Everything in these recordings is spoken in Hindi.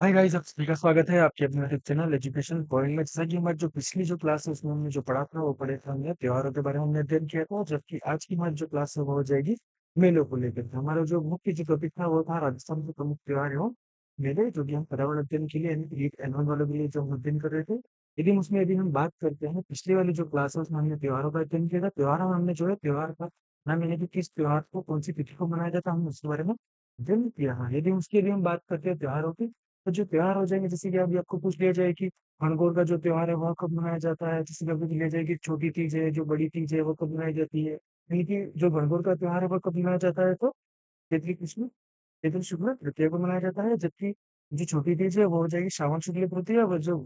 हाय गाइस, आप सभी का स्वागत है आपके अपने यूट्यूब चैनल एजुकेशन पॉइंट में। जैसा कि हमारी जो पिछली जो क्लास है उसमें हमने जो पढ़ा था वो पढ़े थे हमने त्योहारों के बारे में हमने अध्ययन किया था। जबकि आज की हमारी जो क्लास है वो हो जाएगी मेलों को लेकर के। हमारा जो मुख्य जो टॉपिक था वो था राजस्थान के प्रमुख त्योहार एवं मेले, जो कि हम पर्यावरण अध्ययन के लिए यानी कि एनुअल वालों के लिए जो हम अध्ययन कर रहे थे। लेकिन उसमें यदि हम बात करते हैं पिछली वाली जो क्लास है उसमें हमने त्योहारों का अध्ययन किया था। त्योहारों में हमने जो है त्योहार का नाम यानी कि किस त्योहार को कौन सी तिथि को मनाया जाता है हमने उसके बारे में अध्ययन किया है। यदि उसके लिए हम बात करते हैं त्योहारों की, तो जो त्योहार हो जाएंगे, जैसे कि अभी आपको पूछ लिया जाए कि गणगौर का जो त्योहार है वह कब मनाया जाता है, जैसे कि अभी लिया जाए कि छोटी तीज है, जो बड़ी तीज है वो कब मनाई जाती है। यानी कि जो गणगौर का त्योहार है वह कब मनाया जाता है, तो चैत्री कृष्ण चैत्र शुक्ल तृतीया को मनाया जाता है। जबकि जो छोटी तीज है वो हो जाएगी श्रावण शुक्ल तृतीया, और जो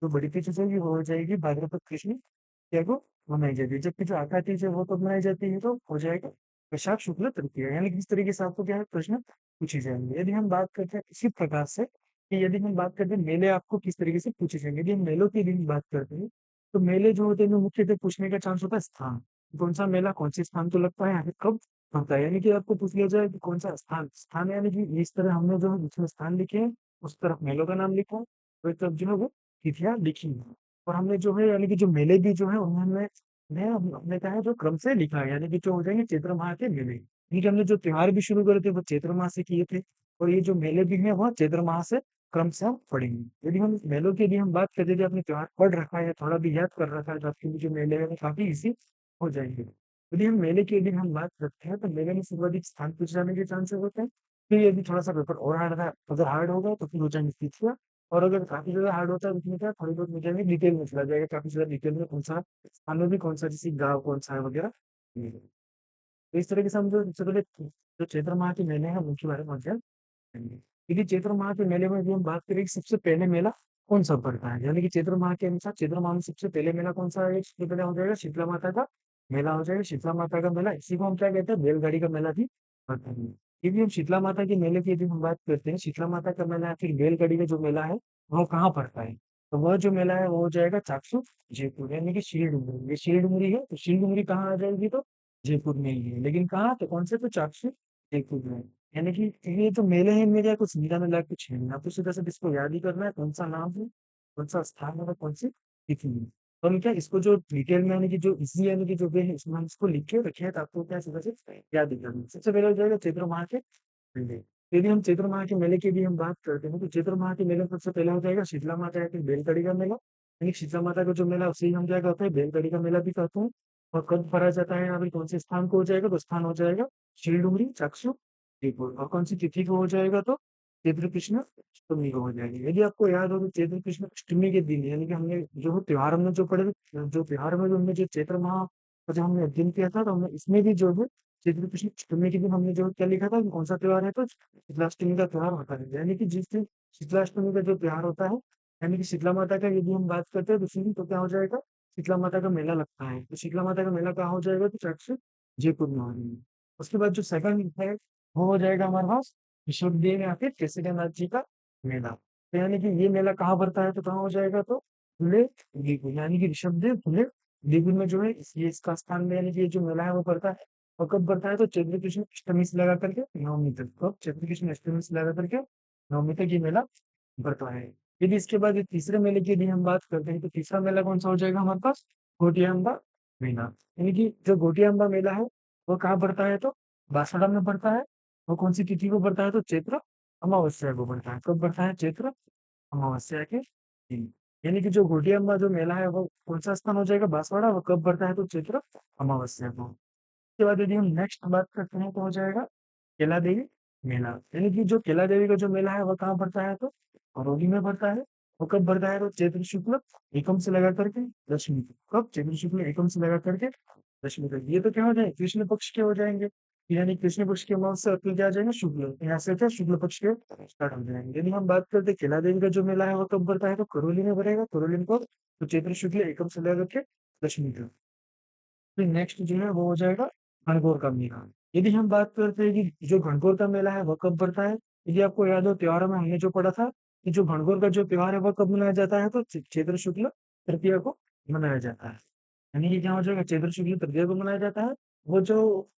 जो बड़ी तीज हो जाएगी वो हो जाएगी भाद्रपद कृष्ण तृतीया को मनाई जाती है। जबकि जो आखा तीज है वो कब मनाई जाती है, तो हो जाएगा वैशाख शुक्ल तृतीया। यानी कि इस तरीके से आपको क्या है प्रश्न पूछे जाएंगे। यदि हम बात करते हैं इसी प्रकार से कि यदि हम बात करते हैं मेले आपको किस तरीके से पूछे जाएंगे, यदि हम मेलों की भी बात करते हैं तो मेले जो होते हैं उनमें मुख्यतः पूछने का चांस होता है स्थान। कौन सा मेला कौन से स्थान को लगता है, आखिर कब होता है। यानी कि आपको पूछ लिया जाए कि कौन सा स्थान स्थान, यानी कि इस तरह हमने जो है जिसमें स्थान लिखे हैं उस तरफ मेलों का नाम लिखा है, तो एक तरफ जो है वो तिथियां लिखी है। और हमने जो है यानी कि जो मेले भी जो है उन्हें हमने कहा है जो क्रम से लिखा है, यानी कि जो हो जाएंगे चैत्र माह के मेले। यानी कि हमने जो त्योहार भी शुरू करे थे वो चैत्र माह से किए थे, और ये जो मेले भी हैं वह चैत्र माह से क्रम से हम पढ़ेंगे। यदि हम मेलों की यदि हम बात करें, यदि आपने त्योहार पढ़ रखा है या थोड़ा भी याद कर रखा है तो आपके लिए जो मेले हैं वो काफी इजी हो जाएंगे। यदि हम मेले की यदि हम बात करते हैं तो मेले में सर्वाधिक स्थान पूछे जाने के चांसेस होते हैं। फिर यदि थोड़ा सा पेपर और हार्ड है, अगर हार्ड होगा तो फिर हो जाएंगे तिथियां। और अगर काफी ज्यादा हार्ड होता है तो उसमें क्या थोड़ी बहुत मिल जाएंगे, डिटेल में चला जाएगा काफी ज्यादा डिटेल में कौन सा स्थान में भी कौन सा जैसे गाँव कौन सा है वगैरह। तो इस तरीके से हम जो सबसे पहले जो चैत्र माह के मेले हैं उनके बारे में अध्ययन करेंगे। यदि चैत्र माह के मेले में यदि हम बात करें कि सबसे पहले मेला कौन सा पड़ता है, यानी कि चैत्र माह के अनुसार चैत्र माह में सबसे पहले मेला कौन सा है, सबसे पहले हो जाएगा शीतला माता का मेला हो जाएगा। शीतला माता का मेला, इसी को हम क्या कहते हैं बैलगाड़ी का मेला भी कहते हैं। यदि हम शीतला माता के मेले की यदि हम बात करते हैं, शीतला माता का मेला या फिर बैलगाड़ी का जो मेला है वो कहाँ पड़ता है, तो वह जो मेला है वो हो जाएगा चाकसू जयपुर, यानी कि शीलडुंगरी। ये शीलडुंगरी है, तो शीलडुंगरी कहाँ आ जाएगी, तो जयपुर में ही है। लेकिन कहाँ, तो कौन से, तो चाकसू जयपुर में। यानी कि ये जो मेले हैं इनमें क्या कुछ समझा मिला कुछ है नहीं, आपको सीधा सिर्फ इसको याद ही करना है कौन सा नाम है, कौन सा स्थान है, कौन सी तिथि है। तो हम क्या इसको जो डिटेल में यानी कि जो इसी यानी कि जो वे है इसमें हम इसको लिख के रखे हैं, तो आपको क्या सीधा से याद ही करना है। सबसे पहले हो जाएगा चैत्र माह के मेले। यदि हम चैत्र माह के मेले की भी हम बात करते हैं तो चैत्र माह के मेले में सबसे पहले हो जाएगा शीतला माता या फिर बेलकड़ी का मेला। यानी शीतला माता का जो मेला उसे ही हम क्या कहते हैं बेलकड़ी का मेला भी कहते हैं। और कब भरा जाता है यहाँ पे कौन से स्थान को हो जाएगा, तो स्थान हो जाएगा शीलडुंगरी चाकसू जयपुर। और कौन सी तिथि को हो जाएगा, तो चैत्र कृष्ण अष्टमी को हो जाएगी। यदि आपको याद हो तो चैत्र कृष्ण अष्टमी के दिन यानी कि हमने जो त्योहार हमने जो पढ़े जो त्योहार में जो हमने जो चैत्र माह का जो हमने अध्ययन किया था, तो हमने इसमें भी जो है चैत्र कृष्ण अष्टमी के दिन हमने जो क्या लिखा था कि कौन सा त्योहार है, तो शीतलाष्टमी का त्योहार होता है। यानी कि जिस दिन शीतलाष्टमी का जो त्योहार होता है, यानी कि शीतला माता का यदि हम बात करते हैं तो उसी दिन तो क्या हो जाएगा शीतला माता का मेला लगता है। तो शीतला माता का मेला कहाँ हो जाएगा, तो चट जयपुर में हो जाएगा। उसके बाद जो सेकंड है वो हो जाएगा हमारे पास ऋषभदेव या फिर केसरीनाथ जी का मेला। तो यानी कि ये मेला कहाँ पड़ता है, तो कहाँ हो जाएगा, तो फुले देवपुर। यानी कि ऋषभदेव फुले देवपुर में जो है ये इसका स्थान में यानी कि ये जो मेला है वो पड़ता है। और कब पड़ता है, तो चैत्र कृष्ण अष्टमी से लगा करके नवमी तक। कब, चैत्र कृष्ण अष्टमी से लगा करके नवमी तक ये मेला पड़ता है। यदि इसके बाद ये तीसरे मेले की यदि हम बात करते हैं तो तीसरा मेला कौन सा हो जाएगा हमारे पास, घोटिया अम्बा मेला। यानी कि जो घोटिया अम्बा मेला है वो कहाँ पड़ता है, तो बांसवाड़ा में पड़ता है। वो कौन सी तिथि को पड़ता है, तो चैत्र अमावस्या को पड़ता है। कब पड़ता है, चैत्र अमावस्या के दिन। यानी कि जो घोटिया अम्बा जो मेला है वो कौन सा स्थान हो जाएगा, बांसवाड़ा। वो कब पड़ता है, तो चैत्र अमावस्या को। उसके बाद यदि हम नेक्स्ट बात करते हैं तो हो जाएगा केला देवी मेला। यानी कि जो केला देवी का जो मेला है वो कहाँ पड़ता है, तो करौली में पड़ता है। वो कब पड़ता है, तो चैत्र शुक्ल एकम से लगा करके दशमी तक। कब, चैत्र शुक्ल एकम से लगा करके दशमी तक। ये तो क्या हो जाएंगे, कृष्ण पक्ष के हो जाएंगे। यानी कृष्ण पक्ष के अमावस से अप्रैल क्या आ जाएंगे, शुक्ल, यहाँ से क्या शुक्ल पक्ष के स्टार्ट हो जाएंगे। यदि हम बात करते हैं केला देवी का जो मेला है वो कब पड़ता है, तो करौली में पड़ेगा। करौली में कब, तो चैत्र शुक्ल एकम से लगा करके दशमी तक। फिर नेक्स्ट जो है वो हो जाएगा गणगौर का मेला। यदि हम बात करते हैं कि जो गणगौर का मेला है वह कब पड़ता है, यदि आपको याद हो त्योहारों में हमने जो पढ़ा था कि जो गणगौर का जो त्योहार है वह कब मनाया जाता है, तो चैत्र शुक्ल तृतीया को मनाया जाता है। यानी कि क्या हो जाएगा, चैत्र शुक्ल तृतीया को मनाया जाता है। वो जो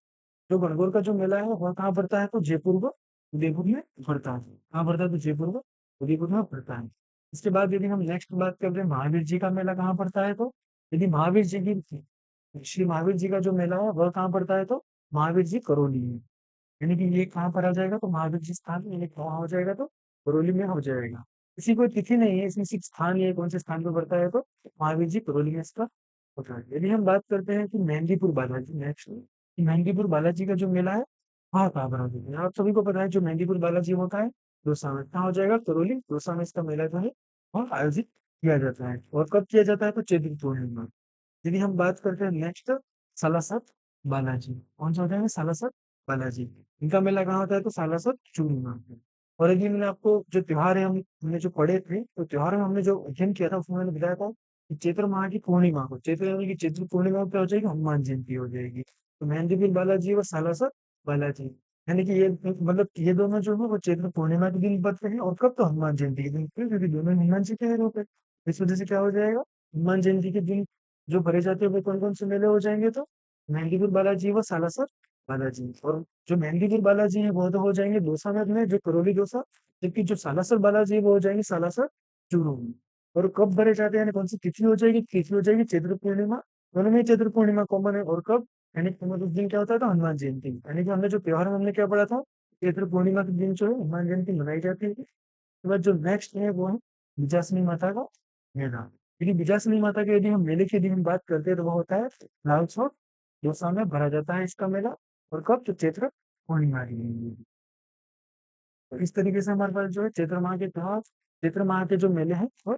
जो गणगौर का जो मेला है वह कहाँ पड़ता है, तो जयपुर को उदयपुर में पड़ता है। कहाँ पड़ता है, तो जयपुर को उदयपुर में पड़ता है। इसके बाद यदि हम नेक्स्ट बात कर रहे हैं महावीर जी का मेला कहाँ पड़ता है, तो यदि महावीर जी की श्री महावीर जी का जो मेला है वह कहाँ पड़ता है, तो महावीर जी करौली में। यानी कि ये कहाँ पर आ जाएगा, तो महावीर जी स्थान में, ये कहाँ हो जाएगा, तो करौली में हो जाएगा। इसी कोई तिथि नहीं है, इसमें सिर्फ स्थान ये कौन से स्थान पर पड़ता है, तो महावीर जी करौली में इसका होता है। यदि हम बात करते हैं कि मेहंदीपुर बालाजी नेक्स्ट, मेहंदीपुर बालाजी का जो मेला है हाँ कहाँ पर होता है, आप सभी को पता है जो मेहंदीपुर बालाजी होता है दौसा में, कहाँ हो जाएगा, करौली दौसा में इसका मेला जो है वह आयोजित किया जाता है। और कब किया जाता है, तो चैत्र पूर्णिमा। यदि हम बात करते हैं नेक्स्ट सालासर बालाजी, कौन सा हो जाएगा, सालासर बालाजी। इनका मेला कहाँ होता है, तो सालासर चूरू में होता है। और यदि मैंने आपको जो त्योहार है हमने जो पढ़े थे, तो त्योहार में हमने जो अध्ययन किया था उसमें मैंने बताया था कि चैत्र माह की पूर्णिमा को, चैत्र यानी कि चैत्र पूर्णिमा को क्या हो जाएगी, हनुमान जयंती हो जाएगी। तो मेहंदीपीर बालाजी व सालासर बालाजी, यानी कि ये मतलब ये दोनों जो है वो चैत्र पूर्णिमा के दिन पड़ते हैं, और कब, तो हनुमान जयंती के दिन, क्योंकि दोनों हनुमान जी के रूप है। इस वजह से क्या हो जाएगा, हनुमान जयंती के दिन जो भरे जाते हैं वो कौन कौन से मेले हो जाएंगे, तो मेहंदीपुर बालाजी व सालासर बालाजी। और जो मेहंदीपुर बालाजी है वो तो हो जाएंगे दौसा में अपने, जो करौली दौसा। जबकि जो सालासर बालाजी है वो हो जाएंगे सालासर चूरू में। और कब भरे जाते हैं, यानी कौन सी तिथि हो जाएगी, तिथि हो जाएगी चैत्र पूर्णिमा। दोनों में चैत्र पूर्णिमा कॉमन है, और कब, यानी कि मतलब उस दिन क्या होता है, तो हनुमान जयंती, यानी कि हमने जो त्योहार में हमने क्या पढ़ा था, चैत्र पूर्णिमा के दिन जो है हनुमान जयंती मनाई जाती है। उसके बाद जो नेक्स्ट है वो है विजयादशमी माता का मेला। यदि विजयादशमी माता के यदि हम मेले की यदि हम बात करते हैं तो वो होता है लाल चौक दौसा में भरा जाता है इसका मेला। और कब, तो चैत्र पूर्णिमा के दिन। तो इस तरीके से हमारे पास जो है चैत्र माह के त्योहार, चैत्र माह के जो मेले हैं वो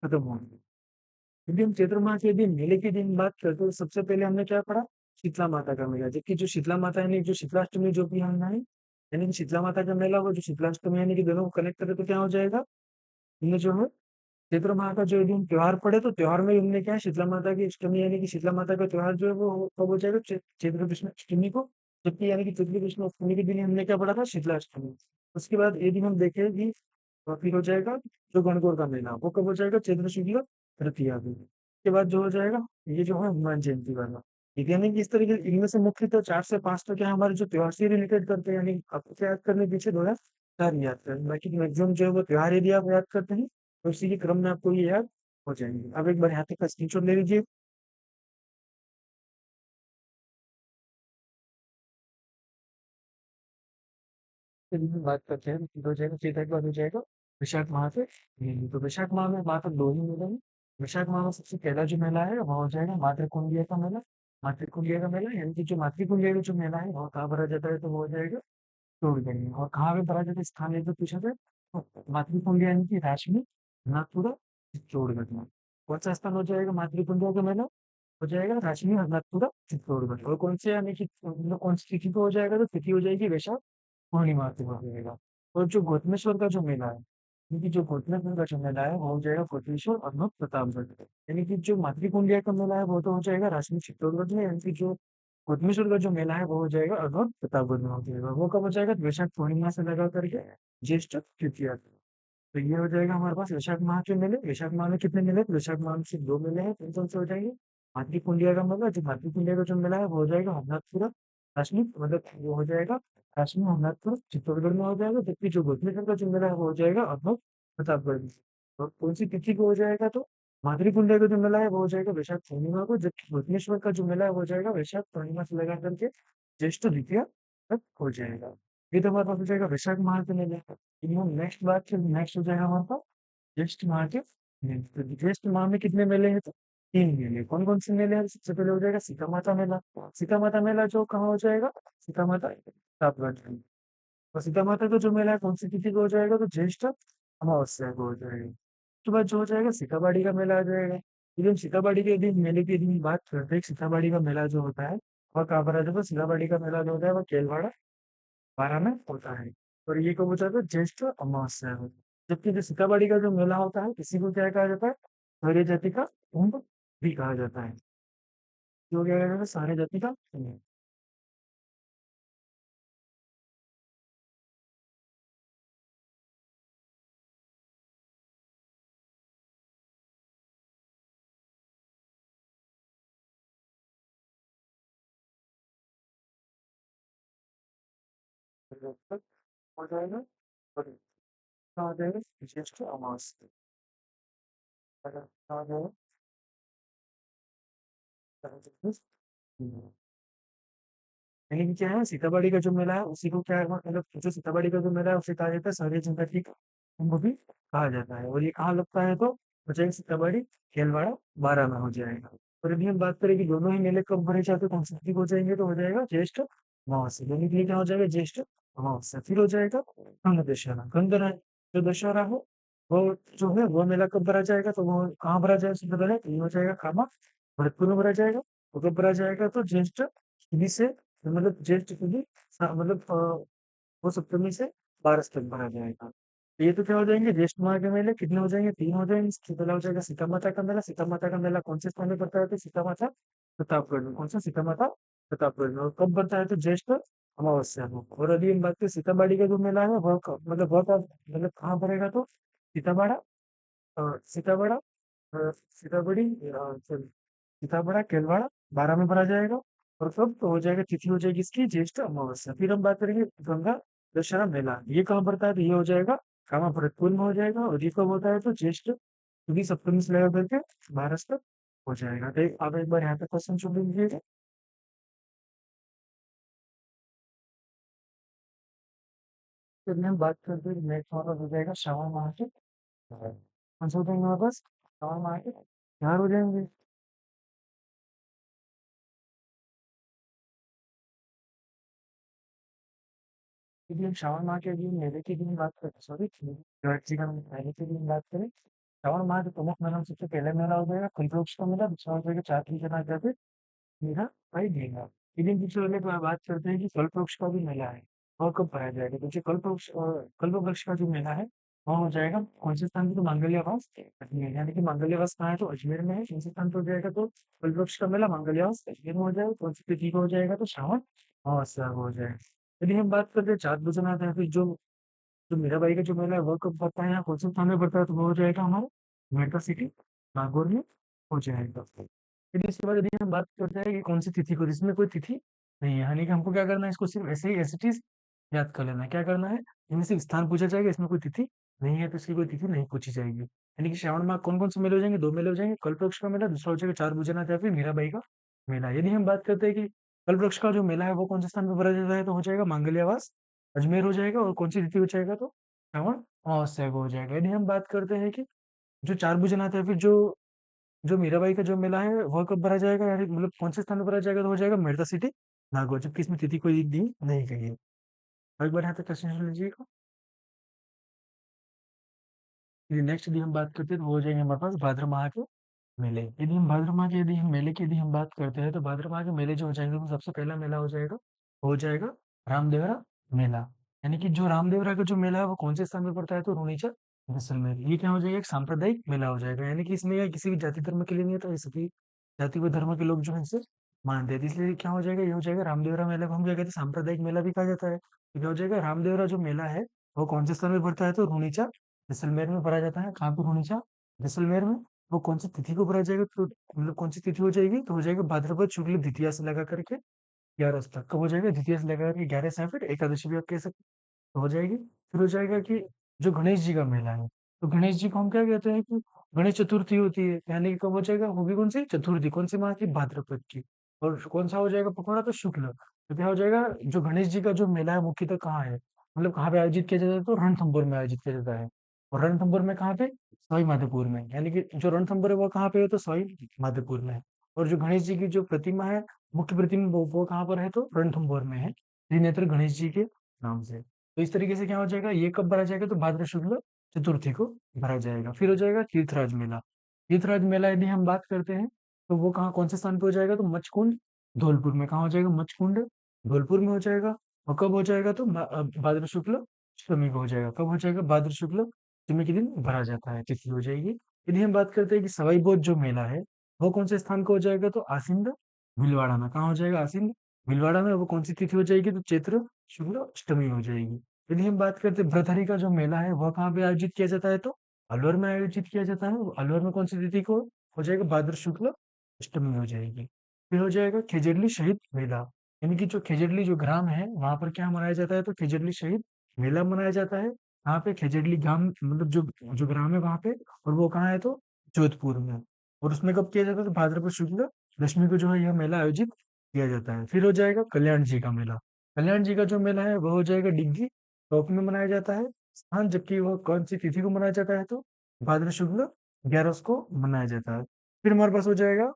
खत्म होंगे। यदि हम चैत्र माह के यदि मेले की दिन बात करते हैं तो सबसे पहले हमने क्या पढ़ा, शीतला माता का मेला। जबकि जो शीतला माता यानी जो शीतलाष्टमी जो भी हम है, यानी कि शीतला माता का मेला वो जो शीतलाष्टमी यानी कि दोनों को कनेक्ट करें तो क्या हो जाएगा, इनमें जो है चैत्र माह का जो यदि हम त्योहार पड़े तो त्योहार में हमने क्या है, शीतला माता की अष्टमी यानी कि शीतला माता का त्योहार जो है वो कब हो जाएगा, चैत्र कृष्ण अष्टमी को। जबकि यानी कि चैत्र कृष्ण अष्टमी के दिन हमने क्या पढ़ा था, शीतला अष्टमी। उसके बाद यदि हम देखें कि फिर हो जाएगा जो गणगौर का मेला वो कब हो जाएगा, चैत्र शुक्ल तृतीया को। उसके बाद जो हो जाएगा ये जो है हनुमान जयंती वाला। ठीक है, यानी कि इस तरीके इनमें से मुख्य तो 4 से 5 तो क्या हमारे जो त्योहार से रिलेटेड करते हैं, यानी आपको क्या याद करने पीछे दो चार याद करें, बाकी मैक्सिमम जो है वो त्योहार यदि आप याद करते हैं तो उसी के क्रम में आपको ये याद हो जाएंगे। अब एक बार यहाँ तक का स्क्रीनशॉट ले लीजिए। फिर हम बात करते हैं फिर हो जाएगा, सीधा एक बार हो जाएगा वैशाख माह से मेले। तो वैशाख माह में मात्र 2 ही मेले हैं। वैशाख माह में सबसे पहला जो मेला है वह हो जाएगा मातृकुंडिया का मेला। मातृकुंडिया का मेला यानी कि जो मातृकुंडिया का जो मेला है वह कहाँ भरा जाता है, तो वो हो जाएगा चित्तौड़गढ़ में। और कहाँ पे भरा जाता है, स्थान एक तो पूछा था, तो मातृकुंडिया यानी कि राजवी नागपुरा चित्तौड़गढ़ में। कौन सा स्थान हो जाएगा मातृकुंडिया का मेला, हो जाएगा राजवी नागपुरा चित्तौड़गढ़। और कौन से यानी कि मतलब कौन सी तिथि को हो जाएगा, तो तिथि हो जाएगी वैशाख पूर्णिमा से हो जाएगा। और जो गौतमेश्वर का जो मेला है, क्योंकि जो गौतमेश्वर का जो मेला है वो हो जाएगा गौतमेश्वर और प्रतापगढ़ में। यानी कि जो मातृकुंडिया का मेला है वो तो हो जाएगा राजनी चित्तौड़गढ़ में, यानी कि जो गौतमेश्वर का जो मेला है वो हो जाएगा अघोर प्रतापगढ़ में हो जाएगा। वो कब हो जाएगा, वैशाख पूर्णिमा से लगा करके ज्येष्ठ तृतीया तक। तो ये हो जाएगा हमारे पास वैशाख माह के मेले। वैशाख माह में कितने मेले, तो वैशाख माह में सिर्फ 2 मेले हैं, कौन कौन से हो जाएंगे, मातृकुंडिया का मेला, जो मातृकुंडिया का जो मेला है वो हो जाएगा हरनाथपुरा काश्मीर, मतलब वो हो जाएगा काश्मीर हरनाथपुर चित्तौड़गढ़ में हो जाएगा। जबकि जो गौतमेश्वर का जो मेला है वो हो जाएगा अभनव प्रतापगढ़ में। और कौन सी तिथि को हो जाएगा, तो मातृकुंडिया का जो मेला है वो हो जाएगा वैशाख पूर्णिमा को। जबकि गौतमेश्वर का जो मेला है वो हो जाएगा वैशाख पूर्णिमा से लगा करके ज्येष्ठ द्वितीया तक हो जाएगा। ये तो हमारे पास हो जाएगा वैशाख माह के मेले। नेक्स्ट बात नेक्स्ट हो जाएगा हमारे पास ज्येष्ठ माह के मेले। तो ज्येष्ठ माह में कितने मेले हैं, तो 3 मेले। कौन कौन से मेले हैं, सबसे पहले हो जाएगा सीता माता मेला। सीता माता मेला जो कहाँ हो जाएगा, सीता माता प्रतापगढ़ में। और सीता माता का जो मेला है कौन सी तिथि को हो जाएगा, तो ज्येष्ठ अमावस्या को हो जाएगा। उसके बाद जो हो जाएगा सीताबाड़ी का मेला आ जाएगा। यदि हम सीताबाड़ी के दिन मेले के दिन बात करते हैं, सीताबाड़ी का मेला जो होता है वह कहाँ पर आ जाएगा, सीताबाड़ी का मेला जो होता है वह केलवाड़ा बारह में होता है। और ये कब हो जाता है, ज्येष्ठ अमावस्या में। जबकि जो सीताबाड़ी का जो मेला होता है इसी को क्या कहा जाता है, सारे जाति का कुंभ भी कहा जाता है। जो क्या कहा जाता है, सारे जाति का कुंभ। हो जाएगा। कहाँ आ जाएगा ज्येष्ठ अमावस्या। कहाँ आ जाएगा लेकिन क्या है सीतामढ़ी का जो मेला है उसी को क्या है मतलब जो सीतामढ़ी का जो मेला है उसे कहा जाता है शहरी जनजाति का कुंभ भी कहा जाता है और ये कहाँ लगता है तो हो जाएगा सीतामढ़ी खेलवाड़ा बारह में हो जाएगा। और यदि हम बात करें कि दोनों ही मेले कब भरे जाते हैं कौन से दिन हो जाएंगे तो हो जाएगा ज्येष्ठ अमावस्या यानी कि ये क्या हो जाएगा ज्येष्ठ अमावस्या। फिर हो जाएगा गंग दशहरा गंग जो दशहरा है वो जो है वो मेला कब भरा जाएगा तो वो कहाँ भरा जाएगा सबसे पहले तो ये हो जाएगा कामा भरतपुर में भरा जाएगा। तो कब भरा जाएगा तो ज्येष्ठ शुदी से मतलब ज्येष्ठ शुदी मतलब वो सप्तमी से बारस तक भरा जाएगा। तो ये तो क्या हो जाएंगे ज्येष्ठ माह के मेले कितने हो जाएंगे तीन हो जाएंगे। सबसे पहला हो जाएगा सीता माता का मेला। सीता माता का मेला कौन से स्थान में पड़ता है तो सीता माता प्रतापगढ़ में। कौन सा सीता माता प्रतापगढ़ में। और कब पड़ता है तो ज्येष्ठ अमावस्या को। और अभी हम बात करें सीतामढ़ी का जो मेला है वह मतलब वह मतलब कहाँ पड़ेगा तो सीताबाड़ा सीताबाड़ा सीताबड़ी सीताबड़ा केलवाड़ा बारह में भरा जाएगा। और कब तो हो जाएगा तिथि हो जाएगी इसकी ज्येष्ठ अमावस्या। फिर हम बात करेंगे गंगा दशहरा मेला ये कहाँ पड़ता है तो ये हो जाएगा कामा भरतपुर में हो जाएगा। और ये कब होता है तो ज्येष्ठ क्योंकि सप्तमी से लगा करके बारस तक हो जाएगा। तो आप एक बार यहाँ पे क्वेश्चन चुन लीजिएगा। फिर हम बात करते हैं नेक्स्ट वाला हो जाएगा श्रावण माह के कौन सा हो जाएंगे वापस श्रावण माह के चार हो जाएंगे। यदि हम श्रावण माह के दिन मेले की दिन बात करें सॉरी शिवरात्रि का मेले की दिन बात करें श्रावण माह के प्रमुख मेला में सबसे पहले मेला हो जाएगा कल्पवृक्ष का मेला। दूसरा हो जाएगा चार जना जाते मेरा भाई देगा। इन्हीं दूसरे वाले की बात करते हैं कि कल्पवृक्ष का भी मेला है और कब पाया जाएगा क्योंकि कल्पवृक्ष का जो मेला है वह हो जाएगा कौन से स्थान पे तो मांगल्यावास अजमेर यानी कि मांगल्यावास कहाँ है तो अजमेर में है। कौन से स्थान पर हो जाएगा तो कल्पवृक्ष का मेला मांगल्यावास अजमेर में हो जाएगा। कौन सी तिथि को हो जाएगा तो श्रावण अमावस्या को हो जाएगा। यदि हम बात करते हैं चार भुजनाथ है फिर जो जो मीराबाई का जो मेला है वो कब पड़ता है यहाँ कौन से स्थान में पड़ता है तो वो हो जाएगा हमारा मेडता सिटी नागौर में हो जाएगा। फिर इसके बाद यदि हम बात करते हैं कि कौन सी तिथि को इसमें कोई तिथि नहीं है यानी कि हमको क्या करना है इसको सिर्फ ऐसे ही एज इट इज याद कर लेना है। क्या करना है इनमें सिर्फ स्थान पूछा जाएगा इसमें कोई तिथि नहीं है तो इसकी कोई तिथि नहीं पूछी जाएगी। यानी कि श्रावण माह कौन कौन से मेले हो जाएंगे दो मेले हो जाएंगे कल्पवृक्ष का मेला दूसरा हो जाएगा चार भुजनाथ या फिर मीराबाई का मेला। यदि हम बात करते हैं कि कल्पवृक्ष का जो मेला है वो कौन से स्थान पर भरा जाता है तो हो जाएगा मांगल्यावास अजमेर हो जाएगा। और कौन सी तिथि हो जाएगा तो श्रावण अमावस्या को हो जाएगा। यदि हम बात करते हैं कि जो चार भुजनाथ है फिर जो जो मीराबाई का जो मेला है वह कब भरा जाएगा यानी मतलब कौन से स्थान पर भरा जाएगा तो हो जाएगा मेड़ता सिटी नागौर जबकि इसमें तिथि कोई दी नहीं गई है। और एक बार यहाँ तक क्वेश्चन सुन लीजिएगा। यदि नेक्स्ट यदि हम बात करते हैं तो वो हो जाएंगे हमारे पास भाद्र माह के मेले। यदि हम भाद्र माह के यदि हम मेले की यदि हम बात करते हैं तो भाद्र माह के मेले जो हो जाएंगे तो सबसे पहला मेला हो जाएगा रामदेवरा मेला। यानी कि जो रामदेवरा का जो मेला है वो कौन से स्थान में पड़ता है तो रुणीचा जैसलमेर। ये क्या हो जाएगा एक सांप्रदायिक मेला हो जाएगा यानी कि इसमें या किसी भी जाति धर्म के लिए नहीं है तो ये सभी जाति व धर्म के लोग जो है इसे मानते हैं। तो इसलिए क्या हो जाएगा ये हो जाएगा रामदेवरा मेला को हम क्या कहते हैं सांप्रदायिक मेला भी कहा जाता है। तो क्या हो जाएगा रामदेवरा जो मेला है वो कौन से स्थान में पड़ता है तो रुणीचा जैसलमेर में भरा जाता है। कहाँ पे रुणीचा जैसलमेर में। वो कौन सी तिथि को भरा जाएगा तो मतलब कौन सी तिथि हो जाएगी तो हो जाएगा भाद्रपद शुक्ल द्वितीया से लगा करके 11 तक कब हो जाएगा द्वितीया से लगा करके 11 से या फिर एकादशी भी आप कह सकते हो जाएगी। फिर हो जाएगा कि जो गणेश जी का मेला है तो गणेश जी को हम क्या कहते हैं कि गणेश चतुर्थी होती है यानी कि कब हो जाएगा वो भी कौन सी चतुर्थी कौन सी माह की भाद्रपद की। और कौन सा हो जाएगा पकौड़ा तो शुक्ल। तो क्या हो जाएगा जो गणेश जी का जो मेला है मुख्यतः कहाँ है मतलब कहाँ पे आयोजित किया जाता है तो रणथंभौर में आयोजित किया जाता है। और रणथंभौर में कहाँ पे सवाई माधोपुर में यानी कि जो रणथंभौर है वो कहाँ पे है तो सवाई माधोपुर में है। और जो गणेश जी की जो प्रतिमा है मुख्य प्रतिमा वो कहाँ पर है तो रणथंभौर में है त्रिनेत्र गणेश जी के नाम से। तो इस तरीके से क्या हो जाएगा ये कब भरा जाएगा तो भाद्र शुक्ल चतुर्थी को भरा जाएगा। फिर हो जाएगा तीर्थराज मेला। तीर्थराज मेला यदि हम बात करते हैं तो वो कहाँ कौन से स्थान पे हो जाएगा तो मचकुंड धौलपुर में। कहाँ हो जाएगा मचकुंड धौलपुर में हो जाएगा। और कब हो जाएगा तो भाद्र शुक्ल अष्टमी को हो जाएगा। कब हो जाएगा भाद्र शुक्ल अष्टमी के दिन भरा जाता है तिथि हो जाएगी। यदि हम बात करते हैं कि सवाई बोध जो मेला है वो कौन से स्थान को हो जाएगा तो आसिंद भीलवाड़ा में। कहाँ हो जाएगा आसिंद भीलवाड़ा में। वो कौन सी तिथि हो जाएगी तो चैत्र शुक्ल अष्टमी हो जाएगी। यदि हम बात करते हैं भ्रतहरि का जो मेला है वह कहाँ पे आयोजित किया जाता है तो अलवर में आयोजित किया जाता है। अलवर में कौन सी तिथि को हो जाएगा भाद्र शुक्ल अष्टमी हो जाएगी। फिर हो जाएगा खेजड़ली शहीद मेला। यानी कि जो खेजड़ली जो ग्राम है वहां पर क्या मनाया जाता है तो खेजड़ली शहीद मेला मनाया जाता है। यहाँ पे खेजड़ली ग्राम मतलब जो जो ग्राम है वहां पे, और वो कहाँ है तो जोधपुर में। और उसमें कब किया जाता है तो भाद्रपद शुक्ल दशमी को जो है यह मेला आयोजित किया जाता है। फिर हो जाएगा कल्याण जी का मेला। कल्याण जी का जो मेला है वो हो जाएगा डिग्गी टॉप में मनाया जाता है स्थान, जबकि वह कौन सी तिथि को मनाया जाता है तो भाद्र शुक्ल 11 को मनाया जाता है। फिर हमारे पास हो जाएगा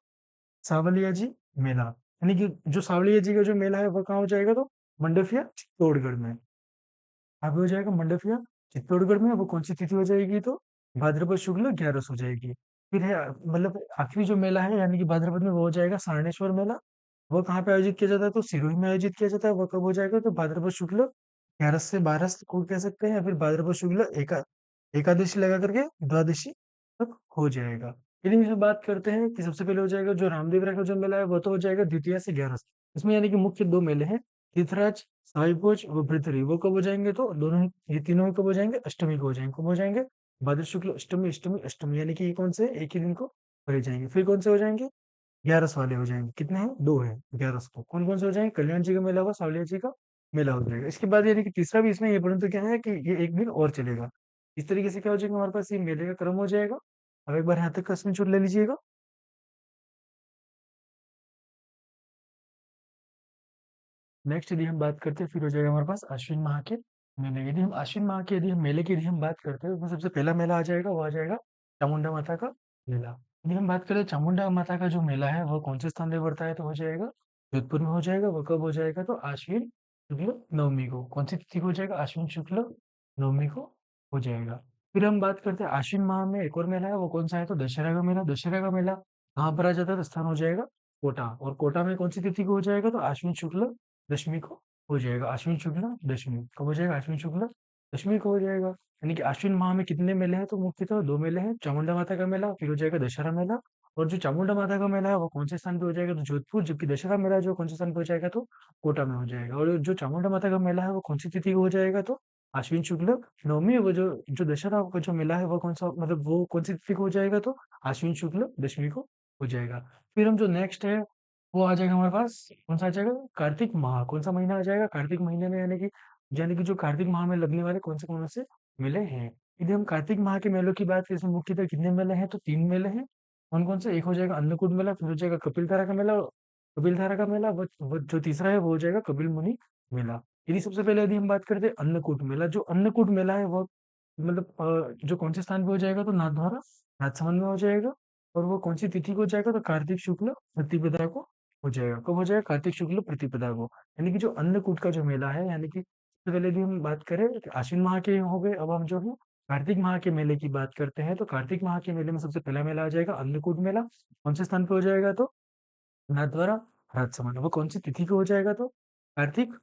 सावलिया जी मेला, यानी कि जो सावलिया जी का जो मेला है वो कहाँ हो जाएगा तो मंडफिया चित्तौड़गढ़ में। अब हो जाएगा मंडफिया चित्तौड़गढ़ में, वो कौन सी तिथि हो जाएगी तो भाद्रपद शुक्ल 11 हो जाएगी। फिर है मतलब आखिरी जो मेला है यानी कि भाद्रपद में, वो हो जाएगा सारणेश्वर मेला। वो कहाँ पे आयोजित किया जाता है तो सिरोही में आयोजित किया जाता है। वो कब हो जाएगा तो भाद्रपद शुक्ल 11 से 12 को कह सकते हैं, या फिर भाद्रपद शुक्ल एकादशी लगा करके द्वादशी तक हो जाएगा। यदि इसमें बात करते हैं कि सबसे पहले हो जाएगा जो रामदेवरा का जो मेला है वो तो हो जाएगा द्वितीया से 11। इसमें यानी कि मुख्य दो मेले हैं, तीर्थराज साई भोज और भृतरी। वो कब हो जाएंगे तो दोनों ये तीनों ही कब हो जाएंगे अष्टमी को हो जाएंगे। कब हो जाएंगे भाद्र शुक्ल अष्टमी अष्टमी अष्टमी, यानी कि ये कौन से एक ही दिन को करे जाएंगे। फिर कौन से हो जाएंगे 11 वाले हो जाएंगे। कितने हैं दो है 11 को। कौन कौन से हो जाएंगे कल्याण जी का मेला हुआ, सावलिया जी का मेला हो जाएगा। इसके बाद यानी कि तीसरा भी इसमें ये परंतु क्या है कि ये एक दिन और चलेगा। इस तरीके से क्या हो जाएगा हमारे पास ये मेले का क्रम हो जाएगा। अब एक बार यहाँ तक का स्क्रीनशॉट ले लीजिएगा। नेक्स्ट यदि हम बात करते हैं फिर हो जाएगा हमारे पास अश्विन माह के मेले। यदि हम अश्विन माह के यदि हम मेले की यदि हम बात करते हैं, उसमें सबसे पहला मेला आ जाएगा, वो आ जाएगा चामुंडा माता का मेला। यदि हम बात करें चामुंडा माता का जो मेला है वो कौन से स्थान पे पड़ता है तो हो जाएगा जोधपुर में हो जाएगा। वो कब हो जाएगा तो आश्विन शुक्ल नवमी को। कौन सी तिथि को हो जाएगा आश्विन शुक्ल नवमी को हो जाएगा। फिर हम बात करते हैं आश्विन माह में एक और मेला है, वो कौन सा है तो दशहरा का मेला। दशहरा का मेला कहाँ पर आ जाता है तो स्थान हो जाएगा कोटा। और कोटा में कौन सी तिथि को हो जाएगा तो आश्विन शुक्ल दशमी को हो जाएगा। अश्विन शुक्ला दशमी कब हो जाएगा अश्विन शुक्ला दशमी को हो जाएगा। यानी कि अश्विन माह में कितने मेले हैं तो मुख्यतः दो मेले हैं, चामुंडा माता का मेला फिर हो जाएगा दशहरा मेला। और जो चामुंडा माता का मेला है वो कौन से स्थान पे हो जाएगा तो जोधपुर, जबकि दशहरा मेला जो कौन से स्थान पे हो जाएगा तो कोटा में हो जाएगा। और जो चामुंडा माता का मेला है वो कौन सी तिथि को हो जाएगा तो अश्विन शुक्ल नवमी। वो जो जो दशहरा का जो मेला है वो कौन सा मतलब वो कौन सी तिथि को हो जाएगा तो अश्विन शुक्ल दशमी को हो जाएगा। फिर हम जो नेक्स्ट है वो आ जाएगा हमारे पास, कौन सा आ जाएगा कार्तिक माह। कौन सा महीना आ जाएगा कार्तिक महीने में, यानी कि जो कार्तिक माह में लगने वाले कौन से मेले हैं। यदि हम कार्तिक माह के मेलों की बात करें इसमें मुख्यतः कितने मेले हैं तो तीन मेले हैं। कौन कौन से, एक हो जाएगा अन्नकूट मेला, फिर हो जाएगा कपिलधारा का मेला। कपिलधारा का मेला वो जो तीसरा है वो हो जाएगा कपिल मुनि मेला। यदि सबसे पहले यदि हम बात करते हैं अन्नकूट मेला, जो अन्नकूट मेला है वो मतलब जो कौन से स्थान पे हो जाएगा तो नाथद्वारा राजसमंद में हो जाएगा। और वो कौन सी तिथि को हो जाएगा तो कार्तिक शुक्ल प्रतिपदा को हो जाएगा। कब हो जाएगा कार्तिक शुक्ल प्रतिपदा को। यानी कि जो अन्नकूट का जो मेला है, यानी कि सबसे पहले यदि हम बात करें कि आश्विन माह के हो गए, अब हम जो है कार्तिक माह के मेले की बात करते हैं। तो कार्तिक माह के मेले में सबसे पहला मेला आ जाएगा अन्नकूट मेला। कौन से स्थान पे हो जाएगा तो नाथद्वारा राजसमंद। वो कौन सी तिथि को हो जाएगा तो कार्तिक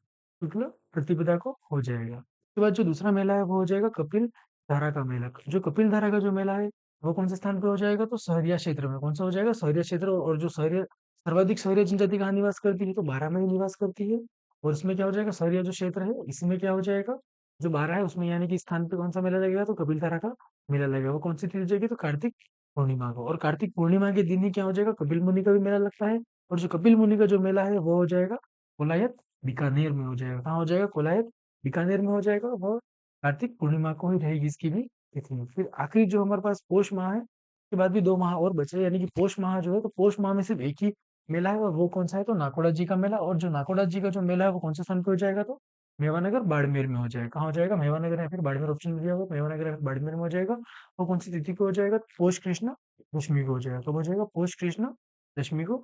शुक्ल प्रतिपदा को हो जाएगा। उसके बाद जो दूसरा मेला है वो हो जाएगा कपिल धारा का मेला। जो कपिल धारा का जो मेला है वो कौन से स्थान पे हो जाएगा तो सहरिया क्षेत्र में। कौन सा हो जाएगा सहरिया क्षेत्र। और जो सहरिया सर्वाधिक सहरिया जनजाति कहाँ निवास करती है तो बारह में ही निवास करती है। और इसमें क्या हो जाएगा सहरिया जो क्षेत्र है इसमें क्या हो जाएगा जो बारह है उसमें, यानी कि स्थान पे कौन सा मेला लगेगा तो कपिल धारा का मेला लगेगा। वो कौन सी तिथि जाएगी तो कार्तिक पूर्णिमा को। और कार्तिक पूर्णिमा के दिन ही क्या हो जाएगा कपिल मुनि का भी मेला लगता है। और जो कपिल मुनि का जो मेला है वो हो जाएगा कोलायत बीकानेर में हो जाएगा। कहाँ हो जाएगा कोलायत बीकानेर में हो जाएगा। वो कार्तिक पूर्णिमा को ही रहेगी इसकी भी तिथि। फिर आखिरी जो हमारे पास पोष माह है, उसके बाद भी दो माह और बचे, यानी कि पोष माह जो है तो पोष माह में सिर्फ एक ही मेला है और वो कौन सा है तो नाकोड़ा जी का मेला। और जो नाकोड़ा जी का जो मेला है वो कौन से स्थान पे हो जाएगा तो मेवानगर बाड़मेर में हो जाएगा। कहाँ हो जाएगा मेवानगर या फिर बाड़मेर ऑप्शन दिया हुआ, मेवानगर या फिर बाड़मेर में हो जाएगा। वो कौन सी तिथि को हो जाएगा पोष कृष्ण दशमी को हो जाएगा। कब हो जाएगा पोष कृष्ण दशमी को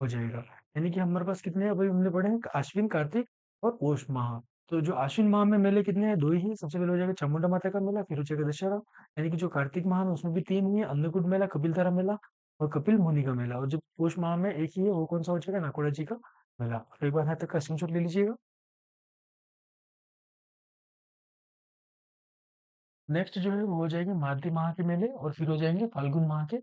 हो जाएगा। यानी कि हमारे पास कितने हैं, अभी हमने पढ़े हैं अश्विन कार्तिक और पौष माह। तो जो अश्विन माह में मेले कितने हैं दो ही हैं। सबसे पहले हो जाएगा चामुंडा माता का मेला, फिर हो जाएगा दशहरा। यानी कि जो कार्तिक माह में उसमें भी तीन ही है, अन्नकूट मेला कपिलधारा मेला और कपिल मुनि का मेला। और जो पौष माह में एक ही है वो कौन सा हो जाएगा नाकोड़ा जी का मेला। तो एक बार यहाँ तक का स्क्रीनशॉट ले लीजिएगा। नेक्स्ट जो है वो हो जाएंगे माध्य माह के मेले और फिर हो जाएंगे फाल्गुन माह के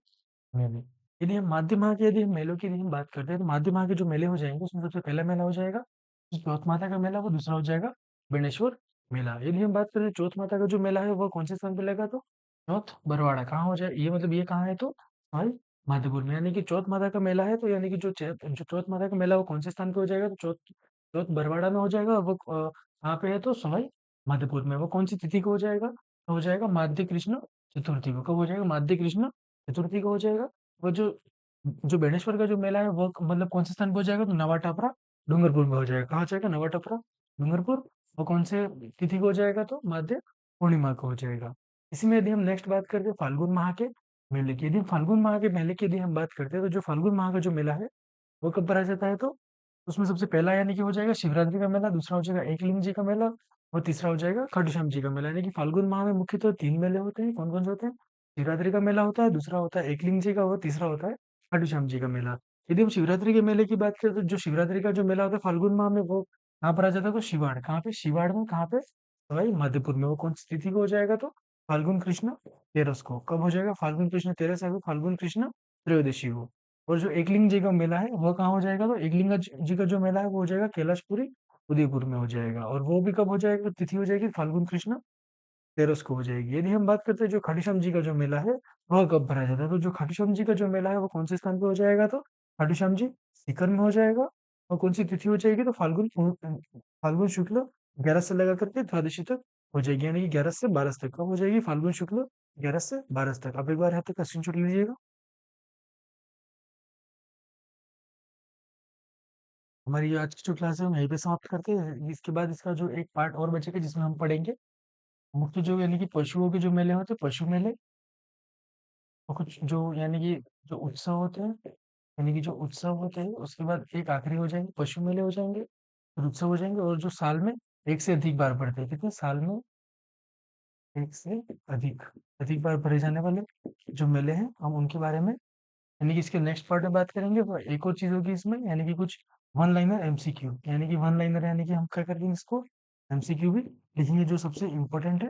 मेले। यदि हम माध्य माह के यदि हम मेलों की यदि हम बात करते हैं तो माध्य माह के जो मेले हो जाएंगे उसमें सबसे पहला मेला हो जाएगा जो चौथ माता का मेला, वो दूसरा हो जाएगा बेणेश्वर मेला। यदि हम बात करें चौथ माता का जो मेला है वो कौन से स्थान पे लगा तो चौथ बरवाड़ा कहाँ हो जाए, ये मतलब ये कहाँ है तो हमारे माधोपुर में। यानी कि चौथ माता का मेला है तो यानी कि जो चौथ माता का मेला वो कौन से स्थान पे हो जाएगा तो चौथ चौथ बरवाड़ा में हो जाएगा। और वो कहाँ पे है तो सवाई माधोपुर में। वो कौन सी तिथि को हो जाएगा हो जाएगा माध्य कृष्ण चतुर्थी को। कब हो जाएगा? माध्य कृष्ण चतुर्थी को हो जाएगा। और जो जो बेणेश्वर का जो मेला है वो मतलब कौन से स्थान पे हो जाएगा? तो नवाटापरा डूंगरपुर में हो जाएगा। कहाँ हो जाएगा? नवाटापरा डूंगरपुर। और कौन से तिथि को हो जाएगा? तो माध्य पूर्णिमा को हो जाएगा। इसी में यदि हम नेक्स्ट बात करते हैं फाल्गुन माह के मेले की, यदि फाल्गुन माह के मेले की यदि हम बात करते हैं तो जो फाल्गुन माह का जो मेला है वो कब भरा जाता है? तो उसमें सबसे पहला यानी कि हो जाएगा शिवरात्रि का मेला, दूसरा हो जाएगा एकलिंग जी का मेला और तीसरा हो जाएगा खाटू श्याम जी का मेला। यानी कि फाल्गुन माह में मुख्यतः 3 मेले होते हैं। कौन-कौन से होते हैं? शिवरात्रि का मेला होता है, दूसरा होता है एकलिंग जी का और तीसरा होता है खाटू श्याम जी का मेला। यदि हम शिवरात्रि के मेले की बात करें तो जो शिवरात्रि का जो मेला होता है फाल्गुन माह में वो कहाँ पर आ जाता है? तो शिवाड़। कहाँ पे? शिवाड़ में। कहाँ पे? सवाई माधोपुर में। वो कौन सी तिथि को हो जाएगा? तो फाल्गुन कृष्ण तेरस को। कब हो जाएगा? फाल्गुन कृष्ण तेरस या फिर फाल्गुन कृष्ण त्रयोदशी को। और जो एकलिंग जी का मेला है वो कहाँ हो जाएगा? तो एकलिंग जी का जो मेला है वो हो जाएगा कैलाशपुरी उदयपुर में हो जाएगा। और वो भी कब हो जाएगा? तिथि हो जाएगी फाल्गुन कृष्ण तेरस को हो जाएगी। यदि हम बात करते हैं जो खाटू श्याम जी का जो मेला है वह कब भरा जाता है? तो जो खाटू श्याम जी का जो मेला है वो कौन से स्थान पे हो जाएगा? तो खाटू श्याम जी सीकर में हो जाएगा। और कौन सी तिथि हो जाएगी? तो फाल्गुन शुक्ल 11 से लगा करके द्वादशी तक हो जाएगी। यानी कि 11 से 12 तक। कब हो जाएगी? फाल्गुन शुक्ल 11 से 12 तक। अब एक बार यहाँ तक का स्क्रीनशॉट लीजिएगा। हमारी आज की जो क्लास है हम यहीं पे समाप्त करते हैं। इसके बाद इसका जो एक पार्ट और बचेगा जिसमें हम पढ़ेंगे मुख्य जो यानी कि पशुओं के जो मेले होते हैं पशु मेले। और कुछ जो यानी कि जो उत्सव होते हैं यानी कि जो उत्सव होते हैं उसके बाद एक आखिरी हो जाएंगे पशु मेले हो जाएंगे फिर उत्सव हो जाएंगे। और जो साल में एक से अधिक बार पड़ते हैं, कितने साल में एक से अधिक अधिक बार भरे जाने वाले जो मेले हैं हम उनके बारे में यानी कि इसके नेक्स्ट पार्ट में बात करेंगे। और एक और चीज होगी इसमें यानी कि कुछ वन लाइनर एमसीक्यू। यानी कि वन लाइनर यानी कि हम क्या करेंगे इसको एमसीक्यू भी लिखेंगे जो सबसे इंपॉर्टेंट है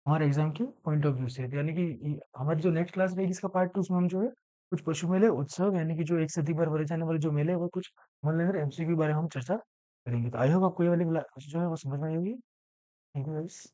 हमारे एग्जाम के पॉइंट ऑफ व्यू से। यानी कि हमारी जो नेक्स्ट क्लास रहेगी इसका पार्ट 2 उसमें हम जो है कुछ पशु मेले उत्सव यानी कि जो एक से अधिक बार भरे जाने वाले जो मेले हैं वो कुछ वन लाइनर एमसीक्यू बारे में हम चर्चा करेंगे। तो आई होप आपको ये वाली जो है वो समझ में आई होगी। Thank you guys.